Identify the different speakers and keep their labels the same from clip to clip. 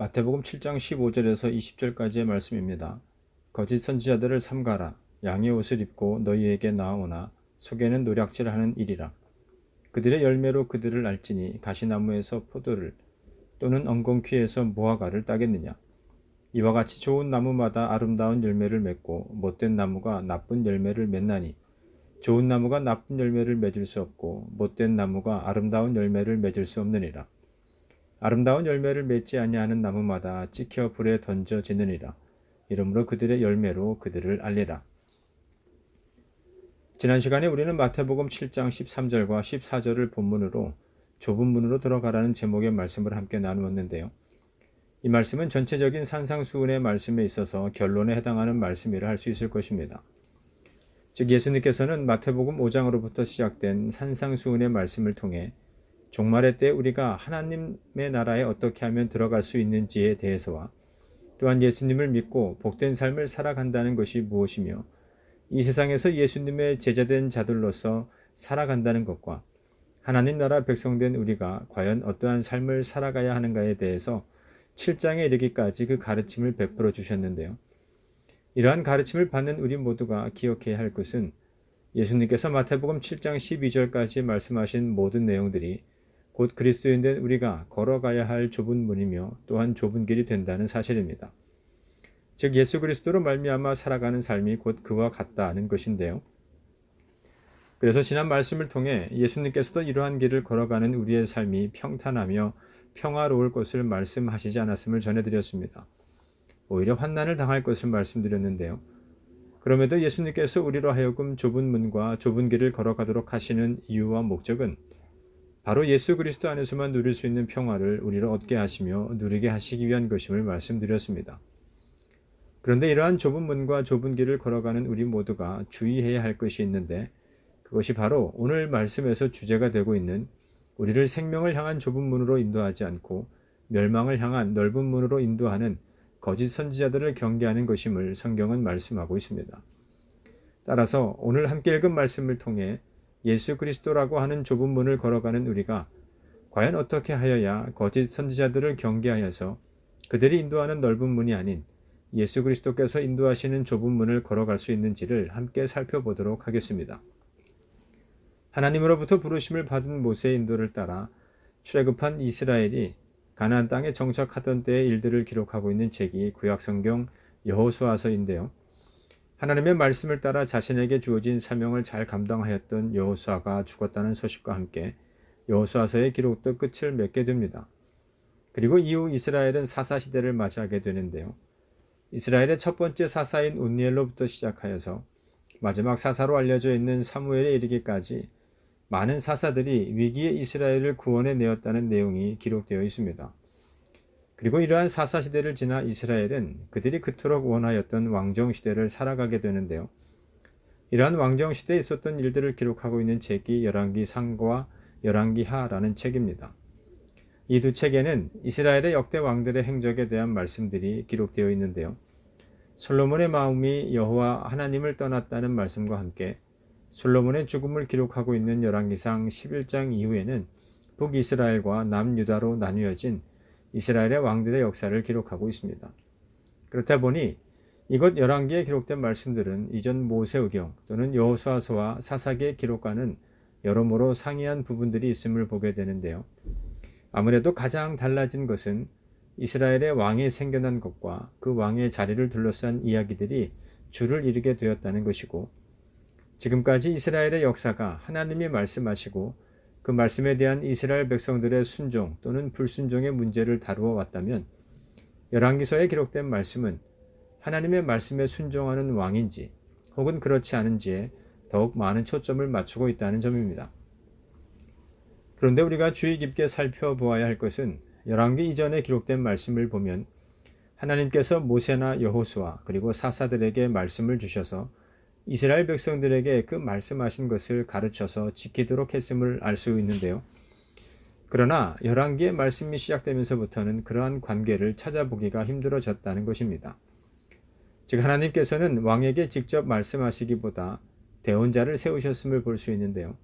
Speaker 1: 마태복음 7장 15절에서 20절까지의 말씀입니다. 거짓 선지자들을 삼가라. 양의 옷을 입고 너희에게 나아오나 속에는 노략질하는 일이라. 그들의 열매로 그들을 알지니 가시나무에서 포도를 또는 엉겅퀴에서 무화과를 따겠느냐. 이와 같이 좋은 나무마다 아름다운 열매를 맺고 못된 나무가 나쁜 열매를 맺나니 좋은 나무가 나쁜 열매를 맺을 수 없고 못된 나무가 아름다운 열매를 맺을 수 없느니라. 아름다운 열매를 맺지 아니하는 나무마다 찍혀 불에 던져지느니라. 이러므로 그들의 열매로 그들을 알리라. 지난 시간에 우리는 마태복음 7장 13절과 14절을 본문으로 좁은 문으로 들어가라는 제목의 말씀을 함께 나누었는데요. 이 말씀은 전체적인 산상수훈의 말씀에 있어서 결론에 해당하는 말씀이라 할 수 있을 것입니다. 즉 예수님께서는 마태복음 5장으로부터 시작된 산상수훈의 말씀을 통해 종말의 때 우리가 하나님의 나라에 어떻게 하면 들어갈 수 있는지에 대해서와 또한 예수님을 믿고 복된 삶을 살아간다는 것이 무엇이며 이 세상에서 예수님의 제자된 자들로서 살아간다는 것과 하나님 나라 백성된 우리가 과연 어떠한 삶을 살아가야 하는가에 대해서 7장에 이르기까지 그 가르침을 베풀어 주셨는데요. 이러한 가르침을 받는 우리 모두가 기억해야 할 것은 예수님께서 마태복음 7장 12절까지 말씀하신 모든 내용들이 곧 그리스도인된 우리가 걸어가야 할 좁은 문이며 또한 좁은 길이 된다는 사실입니다. 즉 예수 그리스도로 말미암아 살아가는 삶이 곧 그와 같다는 것인데요. 그래서 지난 말씀을 통해 예수님께서도 이러한 길을 걸어가는 우리의 삶이 평탄하며 평화로울 것을 말씀하시지 않았음을 전해드렸습니다. 오히려 환난을 당할 것을 말씀드렸는데요. 그럼에도 예수님께서 우리로 하여금 좁은 문과 좁은 길을 걸어가도록 하시는 이유와 목적은 바로 예수 그리스도 안에서만 누릴 수 있는 평화를 우리로 얻게 하시며 누리게 하시기 위한 것임을 말씀드렸습니다. 그런데 이러한 좁은 문과 좁은 길을 걸어가는 우리 모두가 주의해야 할 것이 있는데 그것이 바로 오늘 말씀에서 주제가 되고 있는 우리를 생명을 향한 좁은 문으로 인도하지 않고 멸망을 향한 넓은 문으로 인도하는 거짓 선지자들을 경계하는 것임을 성경은 말씀하고 있습니다. 따라서 오늘 함께 읽은 말씀을 통해 예수 그리스도라고 하는 좁은 문을 걸어가는 우리가 과연 어떻게 하여야 거짓 선지자들을 경계하여서 그들이 인도하는 넓은 문이 아닌 예수 그리스도께서 인도하시는 좁은 문을 걸어갈 수 있는지를 함께 살펴보도록 하겠습니다. 하나님으로부터 부르심을 받은 모세의 인도를 따라 출애굽한 이스라엘이 가나안 땅에 정착하던 때의 일들을 기록하고 있는 책이 구약성경 여호수아서인데요. 하나님의 말씀을 따라 자신에게 주어진 사명을 잘 감당하였던 여호수아가 죽었다는 소식과 함께 여호수아서의 기록도 끝을 맺게 됩니다. 그리고 이후 이스라엘은 사사시대를 맞이하게 되는데요. 이스라엘의 첫 번째 사사인 온니엘로부터 시작하여서 마지막 사사로 알려져 있는 사무엘에 이르기까지 많은 사사들이 위기의 이스라엘을 구원해 내었다는 내용이 기록되어 있습니다. 그리고 이러한 사사시대를 지나 이스라엘은 그들이 그토록 원하였던 왕정시대를 살아가게 되는데요. 이러한 왕정시대에 있었던 일들을 기록하고 있는 책이 열왕기상과 열왕기하라는 책입니다. 이 두 책에는 이스라엘의 역대 왕들의 행적에 대한 말씀들이 기록되어 있는데요. 솔로몬의 마음이 여호와 하나님을 떠났다는 말씀과 함께 솔로몬의 죽음을 기록하고 있는 열왕기상 11장 이후에는 북이스라엘과 남유다로 나뉘어진 이스라엘의 왕들의 역사를 기록하고 있습니다. 그렇다 보니 이것 열왕기에 기록된 말씀들은 이전 모세오경 또는 여호수아서와 사사기의 기록과는 여러모로 상이한 부분들이 있음을 보게 되는데요. 아무래도 가장 달라진 것은 이스라엘의 왕이 생겨난 것과 그 왕의 자리를 둘러싼 이야기들이 줄을 이루게 되었다는 것이고 지금까지 이스라엘의 역사가 하나님이 말씀하시고 그 말씀에 대한 이스라엘 백성들의 순종 또는 불순종의 문제를 다루어 왔다면 열왕기서에 기록된 말씀은 하나님의 말씀에 순종하는 왕인지 혹은 그렇지 않은지에 더욱 많은 초점을 맞추고 있다는 점입니다. 그런데 우리가 주의 깊게 살펴보아야 할 것은 열왕기 이전에 기록된 말씀을 보면 하나님께서 모세나 여호수아 그리고 사사들에게 말씀을 주셔서 이스라엘 백성들에게 그 말씀하신 것을 가르쳐서 지키도록 했음을 알 수 있는데요. 그러나 열왕기의 말씀이 시작되면서부터는 그러한 관계를 찾아보기가 힘들어졌다는 것입니다. 즉 하나님께서는 왕에게 직접 말씀하시기보다 대언자를 세우셨음을 볼 수 있는데요.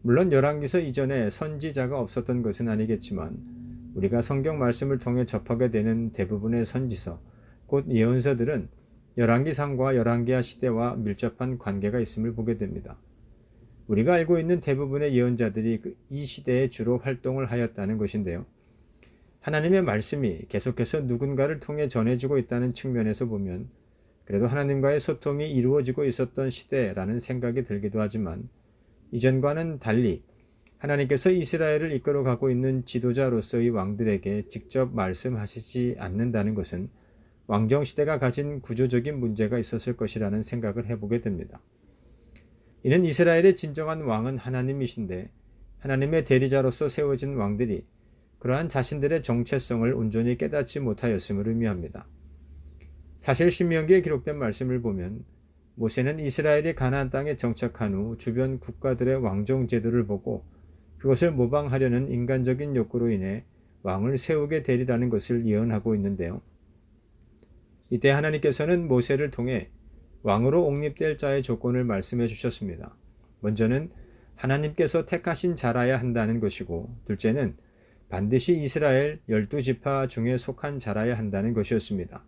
Speaker 1: 물론 열왕기서 이전에 선지자가 없었던 것은 아니겠지만 우리가 성경 말씀을 통해 접하게 되는 대부분의 선지서, 곧 예언서들은 열왕기상과 열왕기하 시대와 밀접한 관계가 있음을 보게 됩니다. 우리가 알고 있는 대부분의 예언자들이 이 시대에 주로 활동을 하였다는 것인데요. 하나님의 말씀이 계속해서 누군가를 통해 전해지고 있다는 측면에서 보면 그래도 하나님과의 소통이 이루어지고 있었던 시대라는 생각이 들기도 하지만, 이전과는 달리 하나님께서 이스라엘을 이끌어가고 있는 지도자로서의 왕들에게 직접 말씀하시지 않는다는 것은 왕정시대가 가진 구조적인 문제가 있었을 것이라는 생각을 해보게 됩니다. 이는 이스라엘의 진정한 왕은 하나님이신데 하나님의 대리자로서 세워진 왕들이 그러한 자신들의 정체성을 온전히 깨닫지 못하였음을 의미합니다. 사실 신명기에 기록된 말씀을 보면 모세는 이스라엘이 가나안 땅에 정착한 후 주변 국가들의 왕정 제도를 보고 그것을 모방하려는 인간적인 욕구로 인해 왕을 세우게 되리라는 것을 예언하고 있는데요. 이때 하나님께서는 모세를 통해 왕으로 옹립될 자의 조건을 말씀해 주셨습니다. 먼저는 하나님께서 택하신 자라야 한다는 것이고, 둘째는 반드시 이스라엘 12지파 중에 속한 자라야 한다는 것이었습니다.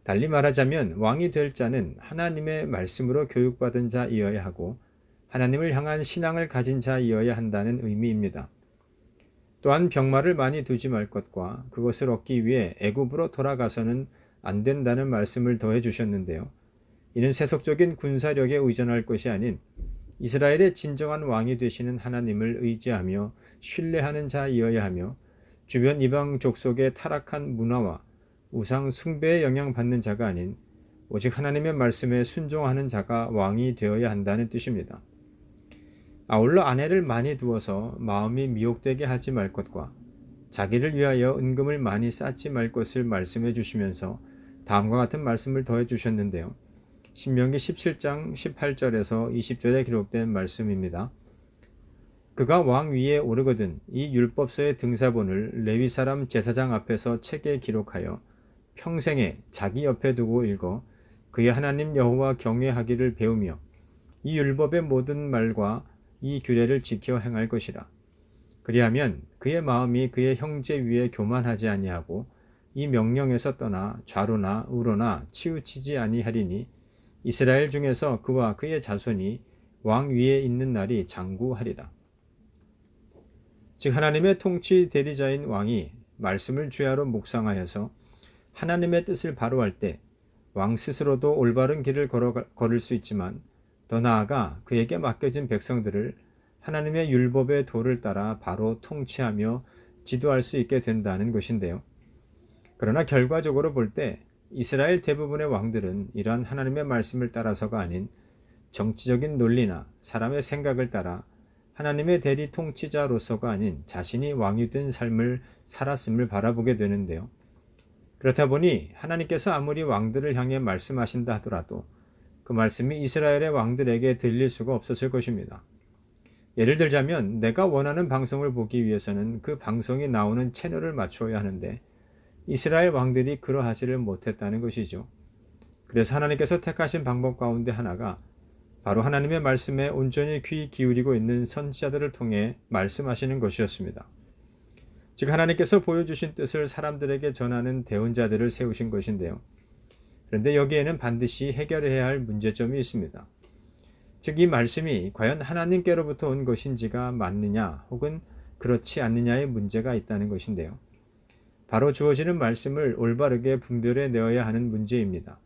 Speaker 1: 달리 말하자면 왕이 될 자는 하나님의 말씀으로 교육받은 자이어야 하고 하나님을 향한 신앙을 가진 자이어야 한다는 의미입니다. 또한 병마를 많이 두지 말 것과 그것을 얻기 위해 애굽으로 돌아가서는 안 된다는 말씀을 더해 주셨는데요. 이는 세속적인 군사력에 의존할 것이 아닌 이스라엘의 진정한 왕이 되시는 하나님을 의지하며 신뢰하는 자이어야 하며, 주변 이방 족속의 타락한 문화와 우상 숭배에 영향받는 자가 아닌 오직 하나님의 말씀에 순종하는 자가 왕이 되어야 한다는 뜻입니다. 아울러 아내를 많이 두어서 마음이 미혹되게 하지 말 것과 자기를 위하여 은금을 많이 쌓지 말 것을 말씀해 주시면서 다음과 같은 말씀을 더해 주셨는데요. 신명기 17장 18절에서 20절에 기록된 말씀입니다. 그가 왕 위에 오르거든 이 율법서의 등사본을 레위 사람 제사장 앞에서 책에 기록하여 평생에 자기 옆에 두고 읽어 그의 하나님 여호와 경외하기를 배우며 이 율법의 모든 말과 이 규례를 지켜 행할 것이라. 그리하면 그의 마음이 그의 형제 위에 교만하지 아니하고 이 명령에서 떠나 좌로나 우로나 치우치지 아니하리니 이스라엘 중에서 그와 그의 자손이 왕 위에 있는 날이 장구하리라. 즉 하나님의 통치 대리자인 왕이 말씀을 주야로 묵상하여서 하나님의 뜻을 바로할 때 왕 스스로도 올바른 길을 걸을 수 있지만, 더 나아가 그에게 맡겨진 백성들을 하나님의 율법의 도를 따라 바로 통치하며 지도할 수 있게 된다는 것인데요. 그러나 결과적으로 볼 때 이스라엘 대부분의 왕들은 이러한 하나님의 말씀을 따라서가 아닌 정치적인 논리나 사람의 생각을 따라 하나님의 대리 통치자로서가 아닌 자신이 왕이 된 삶을 살았음을 바라보게 되는데요. 그렇다 보니 하나님께서 아무리 왕들을 향해 말씀하신다 하더라도 그 말씀이 이스라엘의 왕들에게 들릴 수가 없었을 것입니다. 예를 들자면 내가 원하는 방송을 보기 위해서는 그 방송이 나오는 채널을 맞춰야 하는데 이스라엘 왕들이 그러하지를 못했다는 것이죠. 그래서 하나님께서 택하신 방법 가운데 하나가 바로 하나님의 말씀에 온전히 귀 기울이고 있는 선지자들을 통해 말씀하시는 것이었습니다. 즉 하나님께서 보여주신 뜻을 사람들에게 전하는 대언자들을 세우신 것인데요. 그런데 여기에는 반드시 해결해야 할 문제점이 있습니다. 즉 이 말씀이 과연 하나님께로부터 온 것인지가 맞느냐 혹은 그렇지 않느냐의 문제가 있다는 것인데요. 바로 주어지는 말씀을 올바르게 분별해 내어야 하는 문제입니다.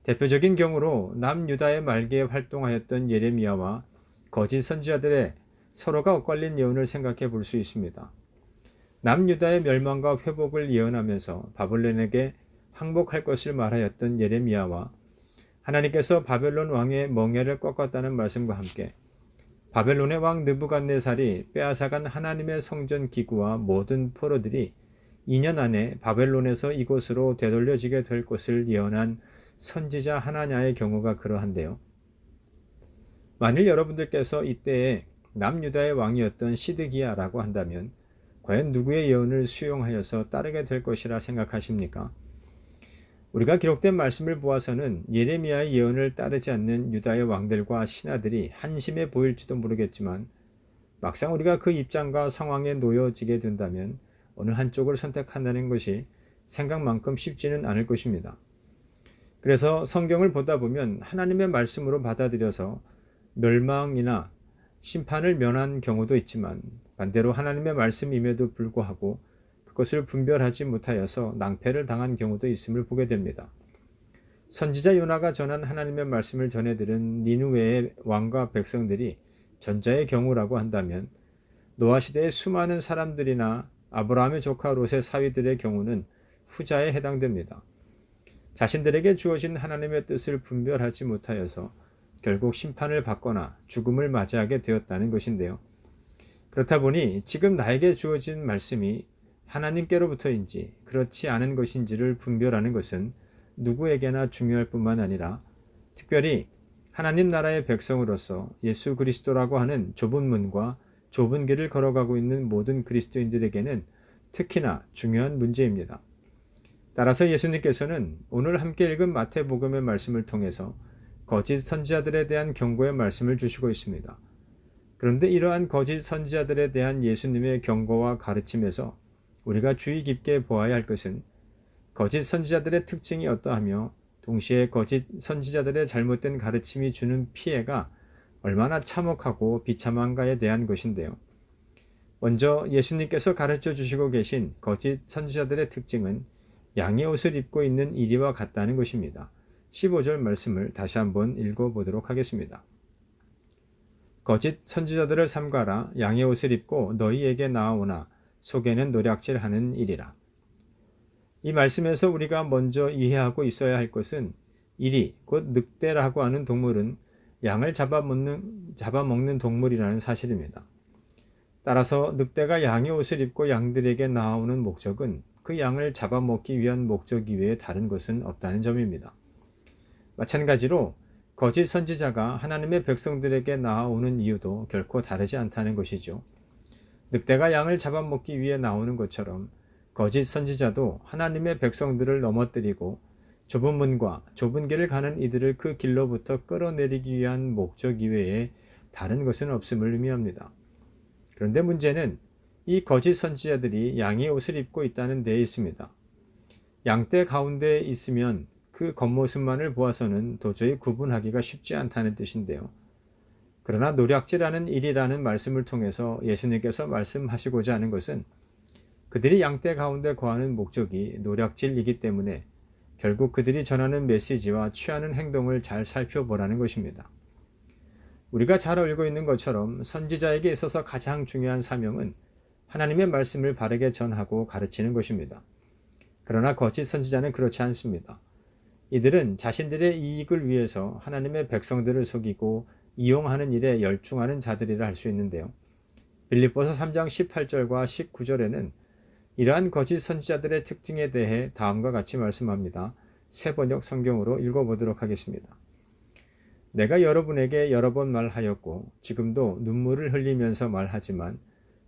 Speaker 1: 대표적인 경우로 남유다의 말기에 활동하였던 예레미야와 거짓 선지자들의 서로가 엇갈린 예언을 생각해 볼 수 있습니다. 남유다의 멸망과 회복을 예언하면서 바벨론에게 항복할 것을 말하였던 예레미야와 하나님께서 바벨론 왕의 멍에를 꺾었다는 말씀과 함께 바벨론의 왕 느부갓네살이 빼앗아간 하나님의 성전 기구와 모든 포로들이 2년 안에 바벨론에서 이곳으로 되돌려지게 될 것을 예언한 선지자 하나냐의 경우가 그러한데요. 만일 여러분들께서 이때에 남유다의 왕이었던 시드기야라고 한다면 과연 누구의 예언을 수용하여서 따르게 될 것이라 생각하십니까? 우리가 기록된 말씀을 보아서는 예레미야의 예언을 따르지 않는 유다의 왕들과 신하들이 한심해 보일지도 모르겠지만 막상 우리가 그 입장과 상황에 놓여지게 된다면 어느 한쪽을 선택한다는 것이 생각만큼 쉽지는 않을 것입니다. 그래서 성경을 보다 보면 하나님의 말씀으로 받아들여서 멸망이나 심판을 면한 경우도 있지만, 반대로 하나님의 말씀임에도 불구하고 그것을 분별하지 못하여서 낭패를 당한 경우도 있음을 보게 됩니다. 선지자 요나가 전한 하나님의 말씀을 전해들은 니느웨의 왕과 백성들이 전자의 경우라고 한다면, 노아 시대의 수많은 사람들이나 아브라함의 조카 롯의 사위들의 경우는 후자에 해당됩니다. 자신들에게 주어진 하나님의 뜻을 분별하지 못하여서 결국 심판을 받거나 죽음을 맞이하게 되었다는 것인데요. 그렇다 보니 지금 나에게 주어진 말씀이 하나님께로부터인지 그렇지 않은 것인지를 분별하는 것은 누구에게나 중요할 뿐만 아니라, 특별히 하나님 나라의 백성으로서 예수 그리스도라고 하는 좁은 문과 좁은 길을 걸어가고 있는 모든 그리스도인들에게는 특히나 중요한 문제입니다. 따라서 예수님께서는 오늘 함께 읽은 마태복음의 말씀을 통해서 거짓 선지자들에 대한 경고의 말씀을 주시고 있습니다. 그런데 이러한 거짓 선지자들에 대한 예수님의 경고와 가르침에서 우리가 주의 깊게 보아야 할 것은 거짓 선지자들의 특징이 어떠하며 동시에 거짓 선지자들의 잘못된 가르침이 주는 피해가 얼마나 참혹하고 비참한가에 대한 것인데요. 먼저 예수님께서 가르쳐 주시고 계신 거짓 선지자들의 특징은 양의 옷을 입고 있는 이리와 같다는 것입니다. 15절 말씀을 다시 한번 읽어보도록 하겠습니다. 거짓 선지자들을 삼가라. 양의 옷을 입고 너희에게 나아오나 속에는 노략질하는 일이라. 이 말씀에서 우리가 먼저 이해하고 있어야 할 것은, 이리 곧 늑대라고 하는 동물은 양을 잡아먹는 동물이라는 사실입니다. 따라서 늑대가 양의 옷을 입고 양들에게 나아오는 목적은 그 양을 잡아먹기 위한 목적 이외에 다른 것은 없다는 점입니다. 마찬가지로 거짓 선지자가 하나님의 백성들에게 나아오는 이유도 결코 다르지 않다는 것이죠. 늑대가 양을 잡아먹기 위해 나오는 것처럼 거짓 선지자도 하나님의 백성들을 넘어뜨리고 좁은 문과 좁은 길을 가는 이들을 그 길로부터 끌어내리기 위한 목적 이외에 다른 것은 없음을 의미합니다. 그런데 문제는 이 거짓 선지자들이 양의 옷을 입고 있다는 데에 있습니다. 양떼 가운데 있으면 그 겉모습만을 보아서는 도저히 구분하기가 쉽지 않다는 뜻인데요. 그러나 노략질하는 일이라는 말씀을 통해서 예수님께서 말씀하시고자 하는 것은, 그들이 양떼 가운데 거하는 목적이 노략질이기 때문에 결국 그들이 전하는 메시지와 취하는 행동을 잘 살펴보라는 것입니다. 우리가 잘 알고 있는 것처럼 선지자에게 있어서 가장 중요한 사명은 하나님의 말씀을 바르게 전하고 가르치는 것입니다. 그러나 거짓 선지자는 그렇지 않습니다. 이들은 자신들의 이익을 위해서 하나님의 백성들을 속이고 이용하는 일에 열중하는 자들이라 할 수 있는데요. 빌립보서 3장 18절과 19절에는 이러한 거짓 선지자들의 특징에 대해 다음과 같이 말씀합니다. 새 번역 성경으로 읽어보도록 하겠습니다. 내가 여러분에게 여러 번 말하였고 지금도 눈물을 흘리면서 말하지만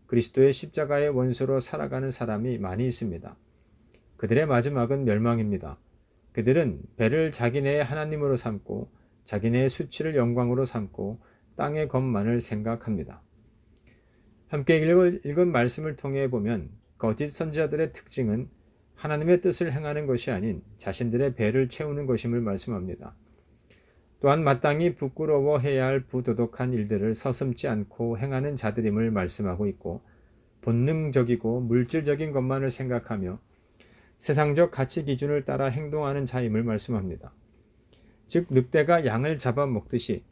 Speaker 1: 그리스도의 십자가의 원수로 살아가는 사람이 많이 있습니다. 그들의 마지막은 멸망입니다. 그들은 배를 자기네의 하나님으로 삼고 자기네의 수치를 영광으로 삼고 땅의 것만을 생각합니다. 함께 읽은 말씀을 통해 보면 거짓 선지자들의 특징은 하나님의 뜻을 행하는 것이 아닌 자신들의 배를 채우는 것임을 말씀합니다. 또한 마땅히 부끄러워해야 할 부도덕한 일들을 서슴지 않고 행하는 자들임을 말씀하고 있고, 본능적이고 물질적인 것만을 생각하며 세상적 가치 기준을 따라 행동하는 자임을 말씀합니다. 즉 늑대가 양을 잡아먹듯이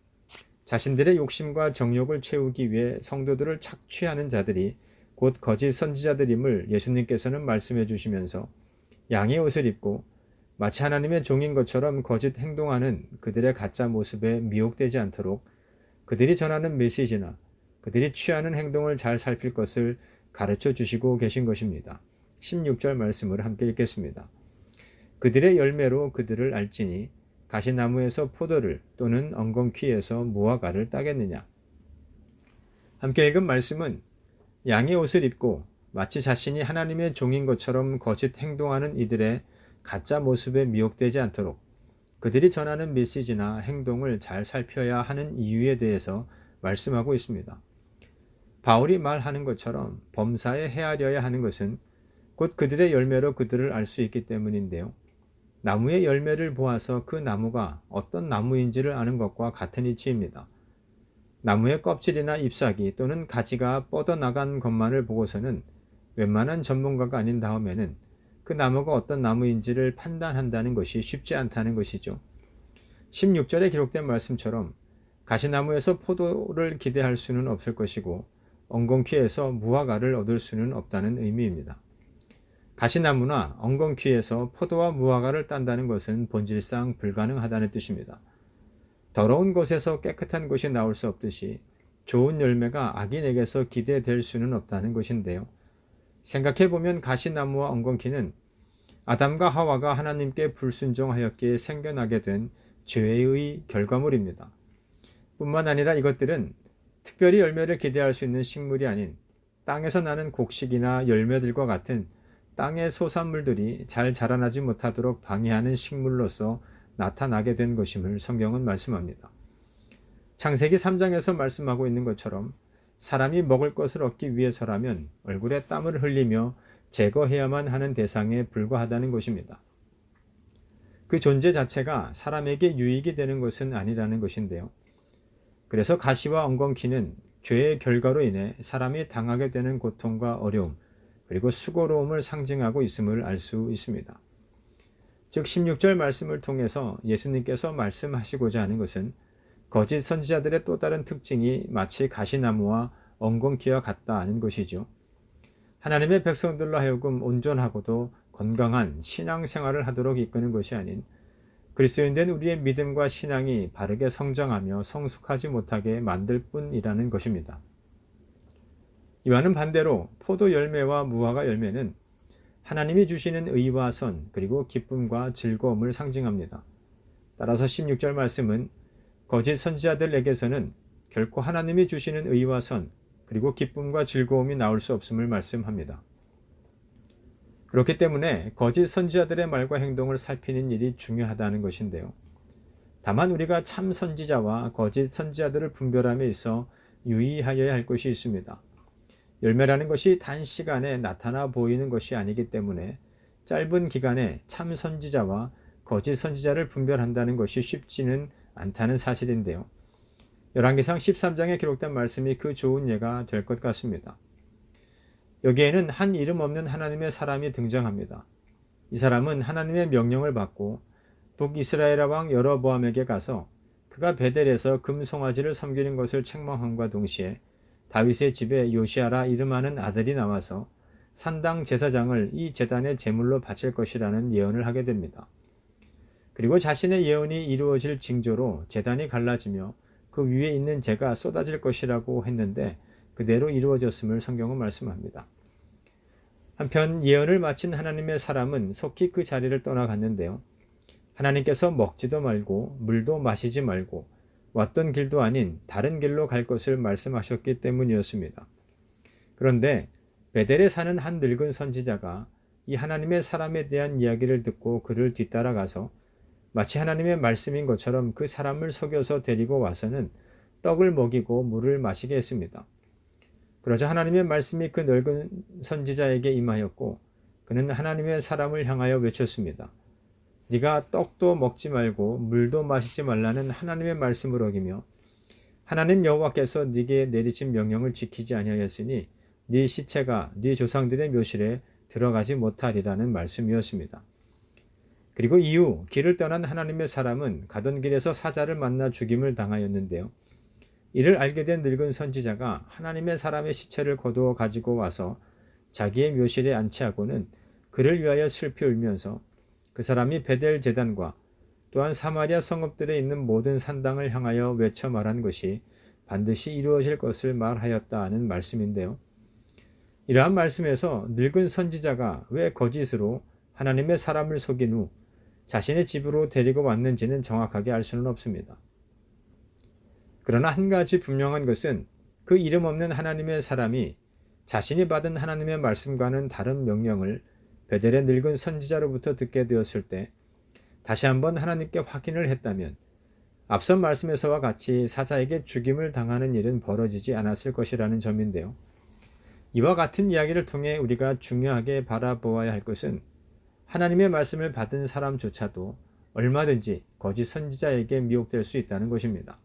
Speaker 1: 자신들의 욕심과 정욕을 채우기 위해 성도들을 착취하는 자들이 곧 거짓 선지자들임을 예수님께서는 말씀해 주시면서, 양의 옷을 입고 마치 하나님의 종인 것처럼 거짓 행동하는 그들의 가짜 모습에 미혹되지 않도록 그들이 전하는 메시지나 그들이 취하는 행동을 잘 살필 것을 가르쳐 주시고 계신 것입니다. 16절 말씀을 함께 읽겠습니다. 그들의 열매로 그들을 알지니 가시나무에서 포도를 또는 엉겅퀴에서 무화과를 따겠느냐. 함께 읽은 말씀은 양의 옷을 입고 마치 자신이 하나님의 종인 것처럼 거짓 행동하는 이들의 가짜 모습에 미혹되지 않도록 그들이 전하는 메시지나 행동을 잘 살펴야 하는 이유에 대해서 말씀하고 있습니다. 바울이 말하는 것처럼 범사에 헤아려야 하는 것은 곧 그들의 열매로 그들을 알 수 있기 때문인데요. 나무의 열매를 보아서 그 나무가 어떤 나무인지를 아는 것과 같은 이치입니다. 나무의 껍질이나 잎사귀 또는 가지가 뻗어나간 것만을 보고서는 웬만한 전문가가 아닌 다음에는 그 나무가 어떤 나무인지를 판단한다는 것이 쉽지 않다는 것이죠. 16절에 기록된 말씀처럼 가시나무에서 포도를 기대할 수는 없을 것이고 엉겅퀴에서 무화과를 얻을 수는 없다는 의미입니다. 가시나무나 엉겅퀴에서 포도와 무화과를 딴다는 것은 본질상 불가능하다는 뜻입니다. 더러운 곳에서 깨끗한 것이 나올 수 없듯이 좋은 열매가 악인에게서 기대될 수는 없다는 것인데요. 생각해보면 가시나무와 엉겅퀴는 아담과 하와가 하나님께 불순종하였기에 생겨나게 된 죄의 결과물입니다. 뿐만 아니라 이것들은 특별히 열매를 기대할 수 있는 식물이 아닌 땅에서 나는 곡식이나 열매들과 같은 땅의 소산물들이 잘 자라나지 못하도록 방해하는 식물로서 나타나게 된 것임을 성경은 말씀합니다. 창세기 3장에서 말씀하고 있는 것처럼 사람이 먹을 것을 얻기 위해서라면 얼굴에 땀을 흘리며 제거해야만 하는 대상에 불과하다는 것입니다. 그 존재 자체가 사람에게 유익이 되는 것은 아니라는 것인데요. 그래서 가시와 엉겅퀴는 죄의 결과로 인해 사람이 당하게 되는 고통과 어려움, 그리고 수고로움을 상징하고 있음을 알 수 있습니다. 즉 16절 말씀을 통해서 예수님께서 말씀하시고자 하는 것은 거짓 선지자들의 또 다른 특징이 마치 가시나무와 엉겅퀴와 같다는 것이죠. 하나님의 백성들로 하여금 온전하고도 건강한 신앙생활을 하도록 이끄는 것이 아닌 그리스도인된 우리의 믿음과 신앙이 바르게 성장하며 성숙하지 못하게 만들 뿐이라는 것입니다. 이와는 반대로 포도 열매와 무화과 열매는 하나님이 주시는 의와 선 그리고 기쁨과 즐거움을 상징합니다. 따라서 16절 말씀은 거짓 선지자들에게서는 결코 하나님이 주시는 의와 선 그리고 기쁨과 즐거움이 나올 수 없음을 말씀합니다. 그렇기 때문에 거짓 선지자들의 말과 행동을 살피는 일이 중요하다는 것인데요. 다만 우리가 참 선지자와 거짓 선지자들을 분별함에 있어 유의하여야 할 것이 있습니다. 열매라는 것이 단시간에 나타나 보이는 것이 아니기 때문에 짧은 기간에 참 선지자와 거짓 선지자를 분별한다는 것이 쉽지는 않다는 사실인데요. 열왕기상 13장에 기록된 말씀이 그 좋은 예가 될 것 같습니다. 여기에는 한 이름 없는 하나님의 사람이 등장합니다. 이 사람은 하나님의 명령을 받고 북이스라엘 왕 여로보암에게 가서 그가 베델에서 금송아지를 섬기는 것을 책망함과 동시에 다윗의 집에 요시아라 이름하는 아들이 나와서 산당 제사장을 이 제단의 제물로 바칠 것이라는 예언을 하게 됩니다. 그리고 자신의 예언이 이루어질 징조로 제단이 갈라지며 그 위에 있는 재가 쏟아질 것이라고 했는데 그대로 이루어졌음을 성경은 말씀합니다. 한편 예언을 마친 하나님의 사람은 속히 그 자리를 떠나갔는데요. 하나님께서 먹지도 말고 물도 마시지 말고 왔던 길도 아닌 다른 길로 갈 것을 말씀하셨기 때문이었습니다. 그런데 베델에 사는 한 늙은 선지자가 이 하나님의 사람에 대한 이야기를 듣고 그를 뒤따라가서 마치 하나님의 말씀인 것처럼 그 사람을 속여서 데리고 와서는 떡을 먹이고 물을 마시게 했습니다. 그러자 하나님의 말씀이 그 늙은 선지자에게 임하였고 그는 하나님의 사람을 향하여 외쳤습니다. 네가 떡도 먹지 말고 물도 마시지 말라는 하나님의 말씀을 어기며 하나님 여호와께서 네게 내리신 명령을 지키지 아니하였으니 네 시체가 네 조상들의 묘실에 들어가지 못하리라는 말씀이었습니다. 그리고 이후 길을 떠난 하나님의 사람은 가던 길에서 사자를 만나 죽임을 당하였는데요. 이를 알게 된 늙은 선지자가 하나님의 사람의 시체를 거두어 가지고 와서 자기의 묘실에 안치하고는 그를 위하여 슬피 울면서 그 사람이 베델 제단과 또한 사마리아 성읍들에 있는 모든 산당을 향하여 외쳐 말한 것이 반드시 이루어질 것을 말하였다 하는 말씀인데요. 이러한 말씀에서 늙은 선지자가 왜 거짓으로 하나님의 사람을 속인 후 자신의 집으로 데리고 왔는지는 정확하게 알 수는 없습니다. 그러나 한 가지 분명한 것은 그 이름 없는 하나님의 사람이 자신이 받은 하나님의 말씀과는 다른 명령을 베델의 늙은 선지자로부터 듣게 되었을 때 다시 한번 하나님께 확인을 했다면 앞선 말씀에서와 같이 사자에게 죽임을 당하는 일은 벌어지지 않았을 것이라는 점인데요. 이와 같은 이야기를 통해 우리가 중요하게 바라보아야 할 것은 하나님의 말씀을 받은 사람조차도 얼마든지 거짓 선지자에게 미혹될 수 있다는 것입니다.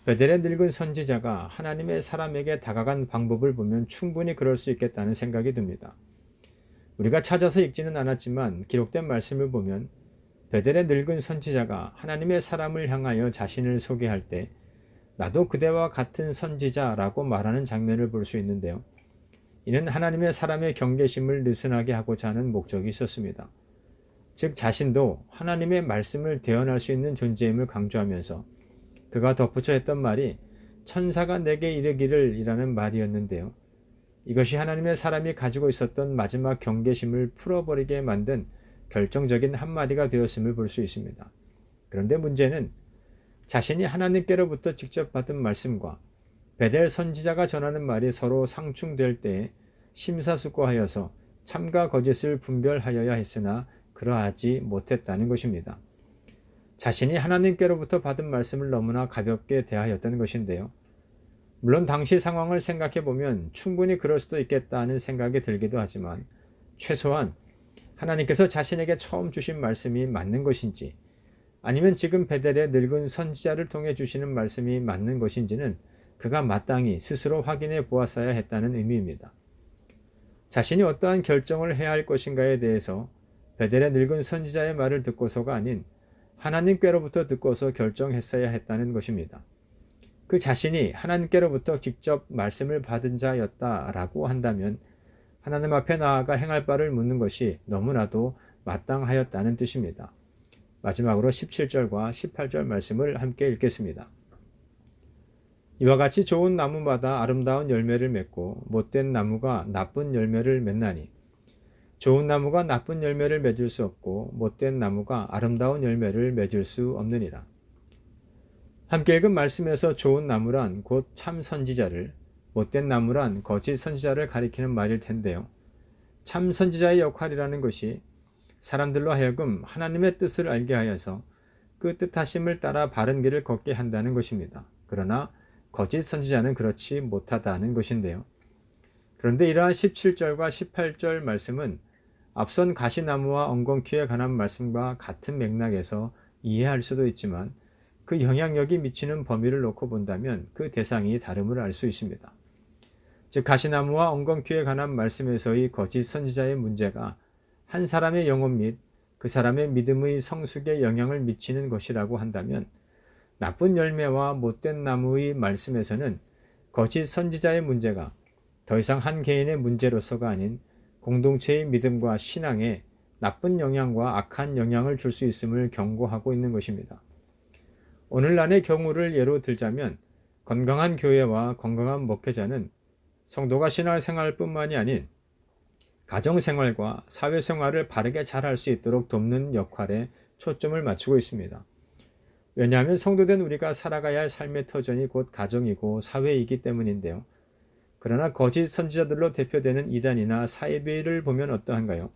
Speaker 1: 베델의 늙은 선지자가 하나님의 사람에게 다가간 방법을 보면 충분히 그럴 수 있겠다는 생각이 듭니다. 우리가 찾아서 읽지는 않았지만 기록된 말씀을 보면 베델의 늙은 선지자가 하나님의 사람을 향하여 자신을 소개할 때 나도 그대와 같은 선지자라고 말하는 장면을 볼 수 있는데요. 이는 하나님의 사람의 경계심을 느슨하게 하고자 하는 목적이 있었습니다. 즉 자신도 하나님의 말씀을 대언할 수 있는 존재임을 강조하면서 그가 덧붙여 했던 말이 천사가 내게 이르기를 이라는 말이었는데요. 이것이 하나님의 사람이 가지고 있었던 마지막 경계심을 풀어버리게 만든 결정적인 한마디가 되었음을 볼 수 있습니다. 그런데 문제는 자신이 하나님께로부터 직접 받은 말씀과 베델 선지자가 전하는 말이 서로 상충될 때에 심사숙고하여서 참과 거짓을 분별하여야 했으나 그러하지 못했다는 것입니다. 자신이 하나님께로부터 받은 말씀을 너무나 가볍게 대하였던 것인데요. 물론 당시 상황을 생각해 보면 충분히 그럴 수도 있겠다는 생각이 들기도 하지만 최소한 하나님께서 자신에게 처음 주신 말씀이 맞는 것인지 아니면 지금 베델의 늙은 선지자를 통해 주시는 말씀이 맞는 것인지는 그가 마땅히 스스로 확인해 보았어야 했다는 의미입니다. 자신이 어떠한 결정을 해야 할 것인가에 대해서 베델의 늙은 선지자의 말을 듣고서가 아닌 하나님께로부터 듣고서 결정했어야 했다는 것입니다. 그 자신이 하나님께로부터 직접 말씀을 받은 자였다라고 한다면 하나님 앞에 나아가 행할 바를 묻는 것이 너무나도 마땅하였다는 뜻입니다. 마지막으로 17절과 18절 말씀을 함께 읽겠습니다. 이와 같이 좋은 나무마다 아름다운 열매를 맺고 못된 나무가 나쁜 열매를 맺나니 좋은 나무가 나쁜 열매를 맺을 수 없고 못된 나무가 아름다운 열매를 맺을 수 없느니라. 함께 읽은 말씀에서 좋은 나무란 곧 참 선지자를, 못된 나무란 거짓 선지자를 가리키는 말일 텐데요. 참 선지자의 역할이라는 것이 사람들로 하여금 하나님의 뜻을 알게 하여서 그 뜻하심을 따라 바른 길을 걷게 한다는 것입니다. 그러나 거짓 선지자는 그렇지 못하다는 것인데요. 그런데 이러한 17절과 18절 말씀은 앞선 가시나무와 엉겅퀴에 관한 말씀과 같은 맥락에서 이해할 수도 있지만 그 영향력이 미치는 범위를 놓고 본다면 그 대상이 다름을 알 수 있습니다. 즉 가시나무와 엉겅퀴에 관한 말씀에서의 거짓 선지자의 문제가 한 사람의 영혼 및 그 사람의 믿음의 성숙에 영향을 미치는 것이라고 한다면 나쁜 열매와 못된 나무의 말씀에서는 거짓 선지자의 문제가 더 이상 한 개인의 문제로서가 아닌 공동체의 믿음과 신앙에 나쁜 영향과 악한 영향을 줄 수 있음을 경고하고 있는 것입니다. 오늘날의 경우를 예로 들자면 건강한 교회와 건강한 목회자는 성도가 신앙생활뿐만이 아닌 가정생활과 사회생활을 바르게 잘할 수 있도록 돕는 역할에 초점을 맞추고 있습니다. 왜냐하면 성도된 우리가 살아가야 할 삶의 터전이 곧 가정이고 사회이기 때문인데요. 그러나 거짓 선지자들로 대표되는 이단이나 사이비를 보면 어떠한가요?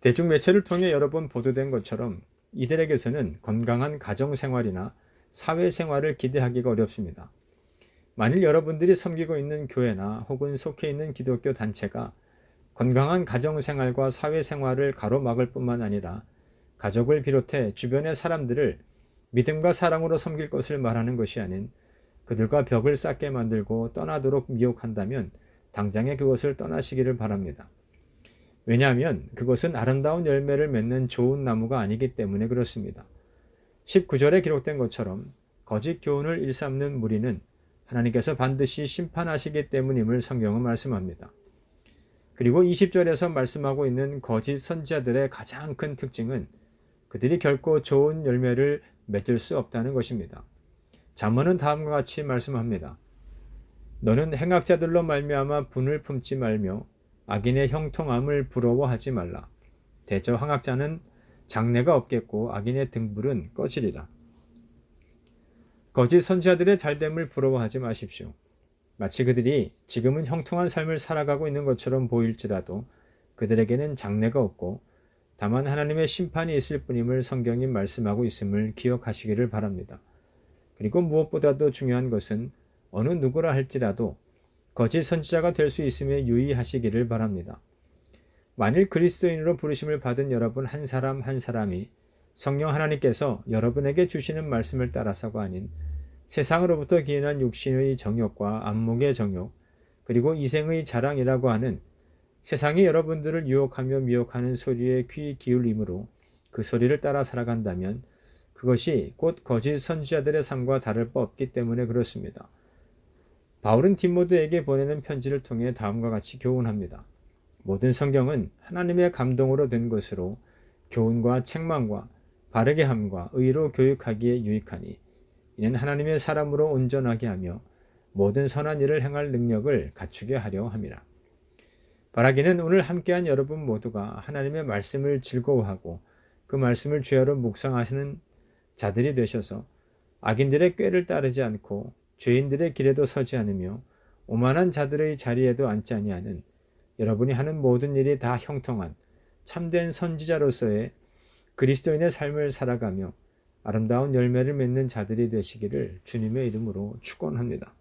Speaker 1: 대중매체를 통해 여러 번 보도된 것처럼 이들에게서는 건강한 가정생활이나 사회생활을 기대하기가 어렵습니다. 만일 여러분들이 섬기고 있는 교회나 혹은 속해 있는 기독교 단체가 건강한 가정생활과 사회생활을 가로막을 뿐만 아니라 가족을 비롯해 주변의 사람들을 믿음과 사랑으로 섬길 것을 말하는 것이 아닌 그들과 벽을 쌓게 만들고 떠나도록 미혹한다면 당장에 그것을 떠나시기를 바랍니다. 왜냐하면 그것은 아름다운 열매를 맺는 좋은 나무가 아니기 때문에 그렇습니다. 19절에 기록된 것처럼 거짓 교훈을 일삼는 무리는 하나님께서 반드시 심판하시기 때문임을 성경은 말씀합니다. 그리고 20절에서 말씀하고 있는 거짓 선지자들의 가장 큰 특징은 그들이 결코 좋은 열매를 맺을 수 없다는 것입니다. 잠언은 다음과 같이 말씀합니다. 너는 행악자들로 말미암아 분을 품지 말며 악인의 형통함을 부러워하지 말라. 대저 행악자는 장래가 없겠고 악인의 등불은 꺼지리라. 거짓 선지자들의 잘됨을 부러워하지 마십시오. 마치 그들이 지금은 형통한 삶을 살아가고 있는 것처럼 보일지라도 그들에게는 장래가 없고 다만 하나님의 심판이 있을 뿐임을 성경이 말씀하고 있음을 기억하시기를 바랍니다. 그리고 무엇보다도 중요한 것은 어느 누구라 할지라도 거짓 선지자가 될 수 있음에 유의하시기를 바랍니다. 만일 그리스도인으로 부르심을 받은 여러분 한 사람 한 사람이 성령 하나님께서 여러분에게 주시는 말씀을 따라서가 아닌 세상으로부터 기인한 육신의 정욕과 안목의 정욕, 그리고 이생의 자랑이라고 하는 세상이 여러분들을 유혹하며 미혹하는 소리에 귀 기울임으로 그 소리를 따라 살아간다면 그것이 곧 거짓 선지자들의 삶과 다를 바 없기 때문에 그렇습니다. 바울은 디모데에게 보내는 편지를 통해 다음과 같이 교훈합니다. 모든 성경은 하나님의 감동으로 된 것으로 교훈과 책망과 바르게 함과 의로 교육하기에 유익하니 이는 하나님의 사람으로 온전하게 하며 모든 선한 일을 행할 능력을 갖추게 하려 함이라. 바라기는 오늘 함께한 여러분 모두가 하나님의 말씀을 즐거워하고 그 말씀을 죄로 묵상하시는 자들이 되셔서 악인들의 꾀를 따르지 않고 죄인들의 길에도 서지 않으며 오만한 자들의 자리에도 앉지 아니하는 여러분이 하는 모든 일이 다 형통한 참된 선지자로서의 그리스도인의 삶을 살아가며 아름다운 열매를 맺는 자들이 되시기를 주님의 이름으로 축원합니다.